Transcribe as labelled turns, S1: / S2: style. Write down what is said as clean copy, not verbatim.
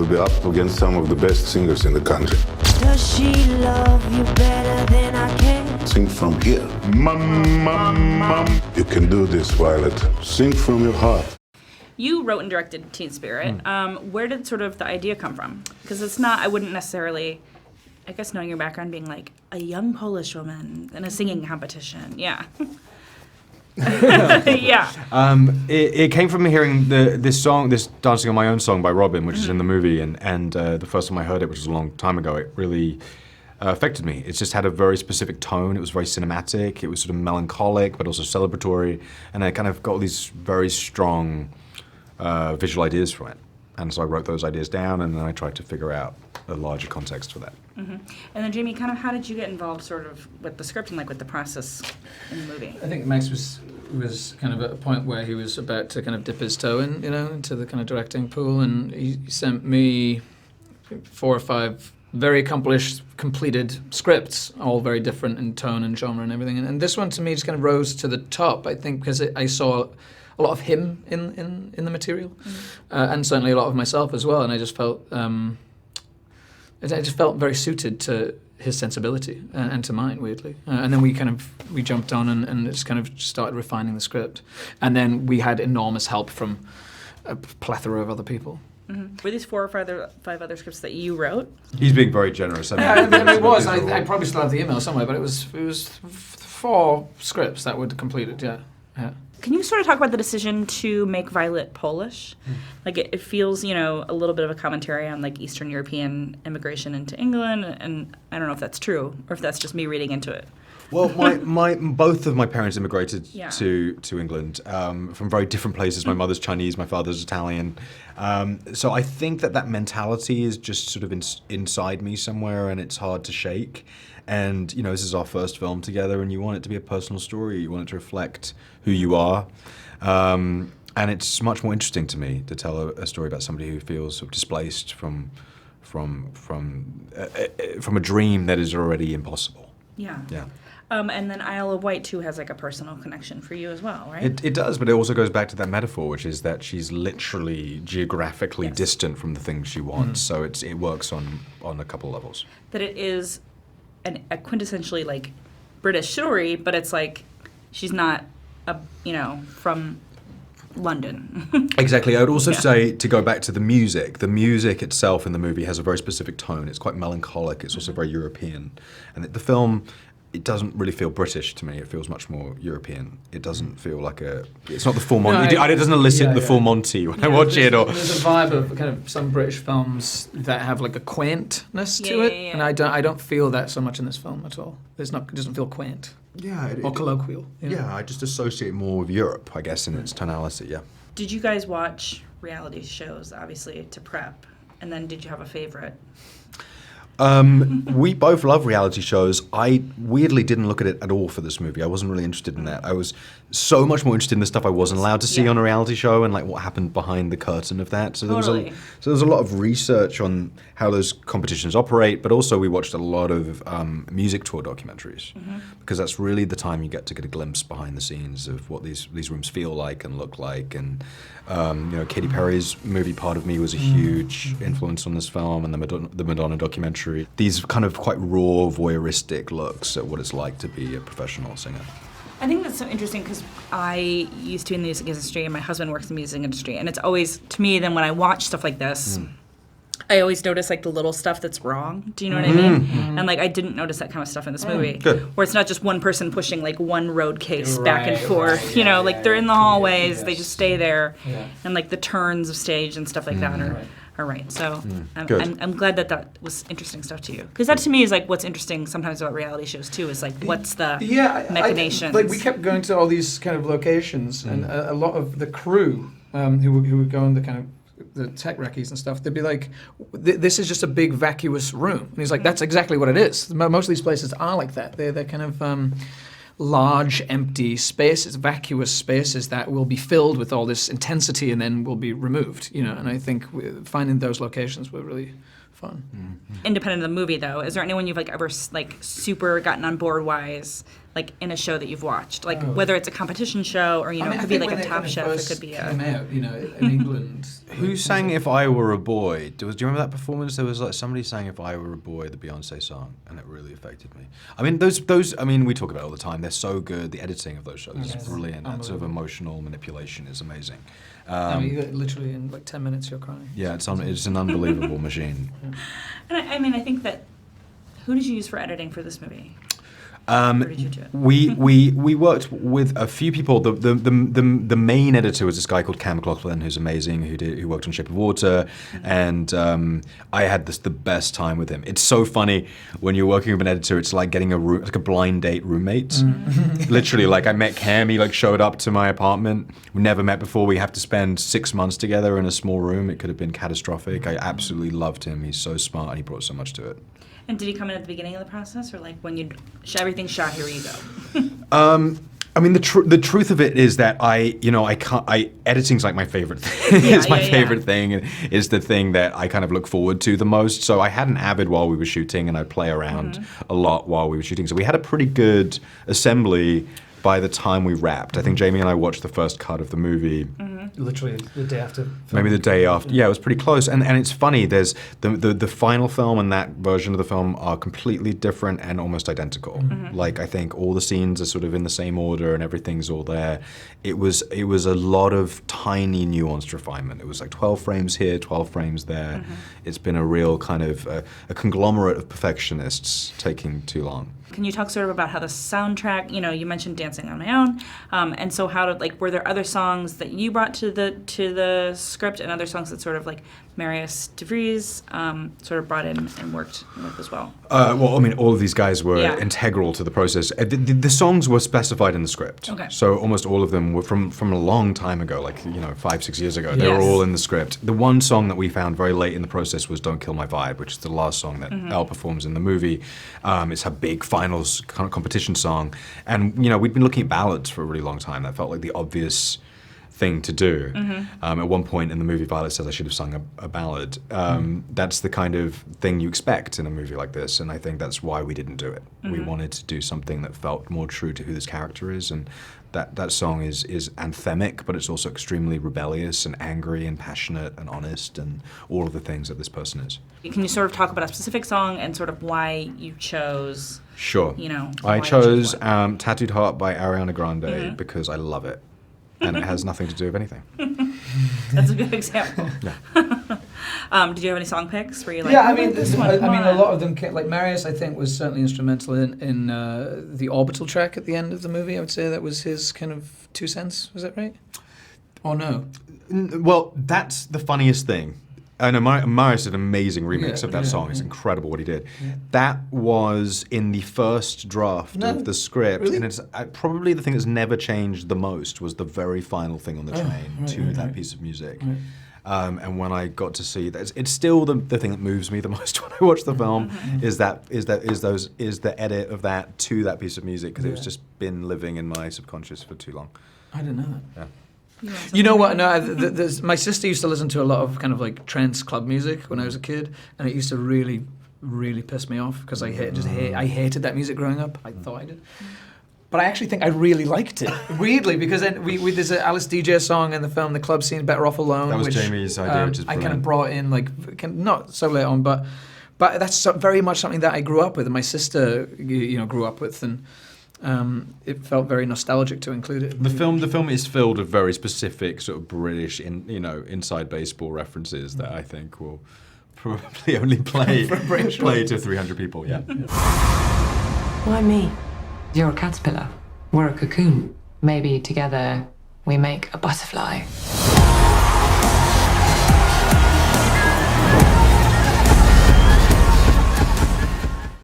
S1: to be up against some of the best singers in the country.
S2: Does she love you better than I can?
S1: Sing from here. Mum. You can do this, Violet. Sing from your heart.
S3: You wrote and directed Teen Spirit. Where did sort of the idea come from? Because it's not, I wouldn't necessarily, I guess knowing your background, being like a young Polish woman in a singing competition. Yeah. Yeah.
S4: It came from hearing this Dancing on My Own song by Robin, which is in the movie, and the first time I heard it, which was a long time ago, it really affected me. It just had a very specific tone. It was very cinematic. It was sort of melancholic, but also celebratory, and I kind of got all these very strong visual ideas from it. And so I wrote those ideas down, and then I tried to figure out a larger context for that.
S3: And then Jamie, kind of how did you get involved sort of with the script and like with the process in the movie?
S5: I think Max was kind of at a point where he was about to kind of dip his toe in, into the kind of directing pool, and he sent me 4 or 5 very accomplished, completed scripts, all very different in tone and genre and everything. And this one to me just kind of rose to the top, I think, because I saw a lot of him in the material, and certainly a lot of myself as well. And I just felt very suited to his sensibility and to mine, weirdly. And then we jumped on and just kind of started refining the script. And then we had enormous help from a plethora of other people.
S3: Were these 4 or 5 other scripts that you wrote?
S4: He's being very generous.
S5: It was. I probably still have the email somewhere, but it was 4 scripts that were completed. Yeah.
S3: Can you sort of talk about the decision to make Violet Polish? Like it feels, a little bit of a commentary on like Eastern European immigration into England, and I don't know if that's true or if that's just me reading into it.
S4: Well, both of my parents immigrated
S3: Yeah.
S4: to England from very different places. My mother's Chinese, my father's Italian. So I think that mentality is just sort of inside me somewhere, and it's hard to shake. And this is our first film together, and you want it to be a personal story. You want it to reflect who you are. And it's much more interesting to me to tell a story about somebody who feels sort of displaced from a dream that is already impossible.
S3: Yeah.
S4: Yeah.
S3: And then Isle of Wight too has like a personal connection for you as well, right?
S4: It does, but it also goes back to that metaphor, which is that she's literally geographically
S3: Yes.
S4: distant from the things she wants. So it works on a couple levels.
S3: That it is a quintessentially like British story, but it's like she's not from London.
S4: Exactly. I would also
S3: Yeah.
S4: say, to go back to the music itself in the movie has a very specific tone. It's quite melancholic. It's also very European. And the film, it doesn't really feel British to me. It feels much more European. It doesn't feel like it's not the full Monty. It doesn't elicit the full Monty when I watch it.
S5: There's a vibe of kind of some British films that have like a quaintness to it,
S3: Yeah.
S5: and I don't feel that so much in this film at all. It doesn't feel quaint or colloquial.
S4: Yeah, I just associate more with Europe, I guess, in its tonality, yeah.
S3: Did you guys watch reality shows, obviously, to prep? And then did you have a favorite?
S4: We both love reality shows. I weirdly didn't look at it at all for this movie. I wasn't really interested in that. I was so much more interested in the stuff I wasn't allowed to see
S3: Yeah.
S4: on a reality show and like what happened behind the curtain of that. So there
S3: Totally.
S4: was a lot of research on how those competitions operate, but also we watched a lot of music tour documentaries because that's really the time you get a glimpse behind the scenes of what these rooms feel like and look like. And Katy Perry's movie Part of Me was a huge influence on this film, and the Madonna documentary. These kind of quite raw, voyeuristic looks at what it's like to be a professional singer.
S3: I think that's so interesting because I used to be in the music industry and my husband works in the music industry, and it's always, to me, then when I watch stuff like this, I always notice like the little stuff that's wrong. Do you know what I mean? And like I didn't notice that kind of stuff in this movie.
S4: Good.
S3: Where it's not just one person pushing like one road case back and forth. Like they're in the hallways, they just stay there, and like the turns of stage and stuff like that are right. So I'm glad that was interesting stuff to you, because that to me is like what's interesting sometimes about reality shows too, is like what's the machinations.
S5: Like we kept going to all these kind of locations, and a lot of the crew who would go on the kind of the tech recce's and stuff, they'd be like, this is just a big vacuous room. And he's like, that's exactly what it is. Most of these places are like that. They're kind of large, empty spaces, vacuous spaces that will be filled with all this intensity and then will be removed. And I think finding those locations were really fun.
S3: Independent of the movie, though, is there anyone you've like ever like super gotten on board wise like in a show that you've watched, like whether it's a competition show or it could be like a Top Chef. It could be
S5: came out, in England.
S4: Who sang "If I Were a Boy"? Do you remember that performance? There was like somebody sang "If I Were a Boy," the Beyonce song, and it really affected me. I mean, those. I mean, we talk about it all the time. They're so good. The editing of those shows is brilliant. That sort of emotional manipulation is amazing.
S5: I mean, literally in like 10 minutes you're crying.
S4: Yeah, it's an unbelievable machine.
S3: And I mean, I think that who did you use for editing for this movie? Or did you do it?
S4: We worked with a few people. The main editor was this guy called Cam McLaughlin, who's amazing, who worked on Shape of Water, and I had the best time with him. It's so funny when you're working with an editor. It's like getting like a blind date roommate. Literally, like I met Cam. He like showed up to my apartment. We never met before. We have to spend 6 months together in a small room. It could have been catastrophic. I absolutely loved him. He's so smart and he brought so much to it.
S3: And did he come in at the beginning of the process, or like when you everything's shot, here you go?
S4: I mean, the truth of it is that editing's like my favorite thing. It's my favorite thing. It's the thing that I kind of look forward to the most. So I had an Avid while we were shooting, and I'd play around a lot while we were shooting. So we had a pretty good assembly by the time we wrapped. I think Jamie and I watched the first cut of the movie.
S5: Literally the day after.
S4: Maybe the day after. Yeah, it was pretty close. And it's funny, there's the final film and that version of the film are completely different and almost identical. Like, I think all the scenes are sort of in the same order and everything's all there. It was a lot of tiny nuanced refinement. It was like 12 frames here, 12 frames there. It's been a real kind of a conglomerate of perfectionists taking too long.
S3: Can you talk sort of about how the soundtrack, you mentioned Dancing on My Own, and so were there other songs that you brought to the script and other songs that sort of like Marius de Vries sort of brought in and worked with as well?
S4: Well, I mean, all of these guys were integral to the process. The songs were specified in the script.
S3: Okay.
S4: So almost all of them were from a long time ago, like 5-6 years ago. They were all in the script. The one song that we found very late in the process was "Don't Kill My Vibe," which is the last song that Elle performs in the movie. It's her big finals kind of competition song, and we'd been looking at ballads for a really long time. That felt like the obvious thing to do. At one point in the movie, Violet says I should have sung a ballad. That's the kind of thing you expect in a movie like this, and I think that's why we didn't do it. We wanted to do something that felt more true to who this character is, and that song is anthemic, but it's also extremely rebellious and angry and passionate and honest and all of the things that this person is.
S3: Can you sort of talk about a specific song and sort of why you chose?
S4: Sure.
S3: I
S4: chose "Tattooed Heart" by Ariana Grande because I love it. And it has nothing to do with anything.
S3: That's a good example. Did you have any song picks where you like?
S5: Yeah, I mean,
S3: this one.
S5: a lot of them came, like Marius, I think, was certainly instrumental in the Orbital track at the end of the movie. I would say that was his kind of 2 cents. Was that right? Or no?
S4: Well, that's the funniest thing. I know Marius did an amazing remix of that song. It's incredible what he did. Yeah. That was in the first draft of the script, really? And it's probably the thing that's never changed the most was the very final thing on the train to that piece of music. Right. And when I got to see that, it's still the thing that moves me the most when I watch the film is the edit of that to that piece of music because it's just been living in my subconscious for too long.
S5: I didn't know that.
S4: Yeah.
S5: You know what? No, my sister used to listen to a lot of kind of like trance club music when I was a kid, and it used to really, really piss me off because I hated that music growing up. I thought I did, but I actually think I really liked it. Weirdly, because then there's an Alice DJ song in the film, the club scene, "Better Off Alone."
S4: That was Jamie's idea, which is
S5: I
S4: brilliant.
S5: kind of brought in not so late on, but that's very much something that I grew up with, and my sister grew up with, and. It felt very nostalgic to include it.
S4: The film is filled with very specific sort of British, inside baseball references that I think will probably only play to 300 people. Yeah.
S6: Why me? You're a caterpillar. We're a cocoon. Maybe together we make a butterfly.